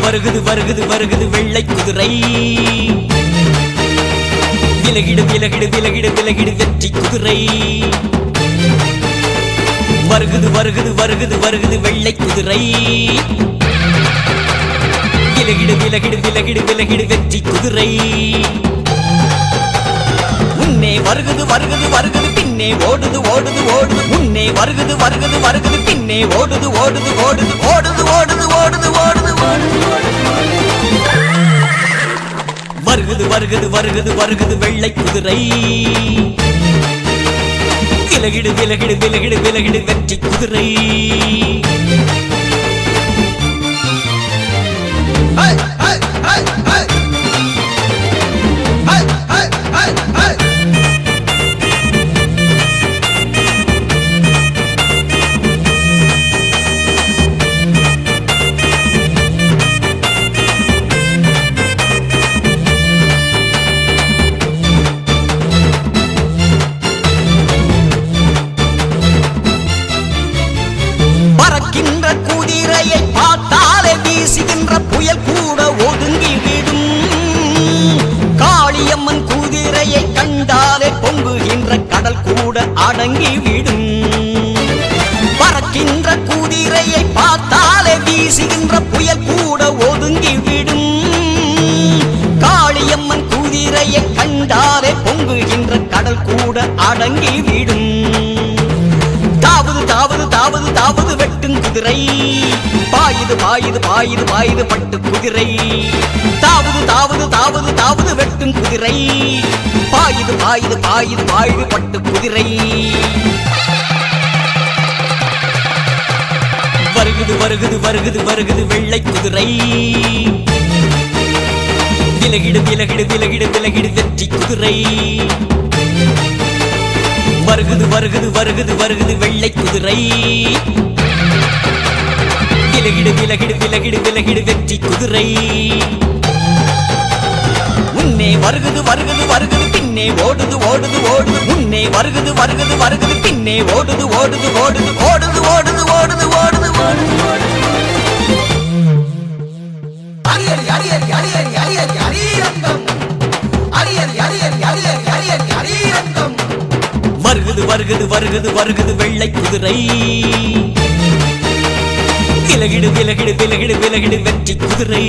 வருகுது வருகுது வருகுது வெள்ளை குதிரை விலகிடு விலகிடு விலகிடு விலகிடு வெற்றி குதிரை வருகுது வருகுது வருகுது வருகுது வெள்ளை குதிரை விலகிடு விலகிடு விலகிடு விலகிடு வெற்றி குதிரை முன்னே வருகுது வருகுது வருகுது பின்னே ஓடுது ஓடுது ஓடுது முன்னே வருகுது வருகுது வருகுது பின்னே ஓடுது ஓடுது ஓடுது ஓடுது ஓடுது ஓடுது ஓடுது வருகுது வருகுது வருகுது வருகுது வெள்ளை குதிரை விலகிடு விலகிடு விலகிடு விலகிடு வெற்றி குதிரை குதிரையை பார்த்தாலே வீசுகின்ற புயல் கூட ஒதுங்கிவிடும் காளியம்மன் குதிரையை கண்டாலே பொங்குகின்ற கடல் கூட அடங்கிவிடும் பறக்கின்ற குதிரையை பார்த்தாலே வீசுகின்ற புயல் கூட ஒதுங்கிவிடும் காளியம்மன் குதிரையை கண்டாலே பொங்குகின்ற கடல் கூட அடங்கிவிடும் தாவுது தாவுது தாவுது தாவுது வெட்டும் குதிரை பாயுது பாயுது பாயுது பாயுது பட்டு குதிரை தாவுது தாவுது தாவுது தாவுது வெட்டும் குதிரை பாயுது பாயுது பாயுது பாயுது பட்டு குதிரை வருகுது வருகுது வருகுது வருகுது வெள்ளை குதிரை விலகிடு விலகிடு விலகிடு விலகிடு வெற்றி குதிரை வருகுது வருகுது வருகுது வருகுது வெள்ளை குதிரை விலகிடு விலகிடு விலகிடு விலகிடு வெற்றி குதிரை முன்னே வருகுது வருகுது வருகுது பின்னே ஓடுது ஓடுது ஓடுது முன்னே வருகுது வருகுது வருகுது பின்னே ஓடுது ஓடுது ஓடுது ஓடுது ஓடுது ஓடுது ஓடுது வருகுது வருகுது வருகுது வருகுது வெள்ளை குதிரை விலகிடு விலகிடு விலகிடு விலகிடு வெற்றி குதிரை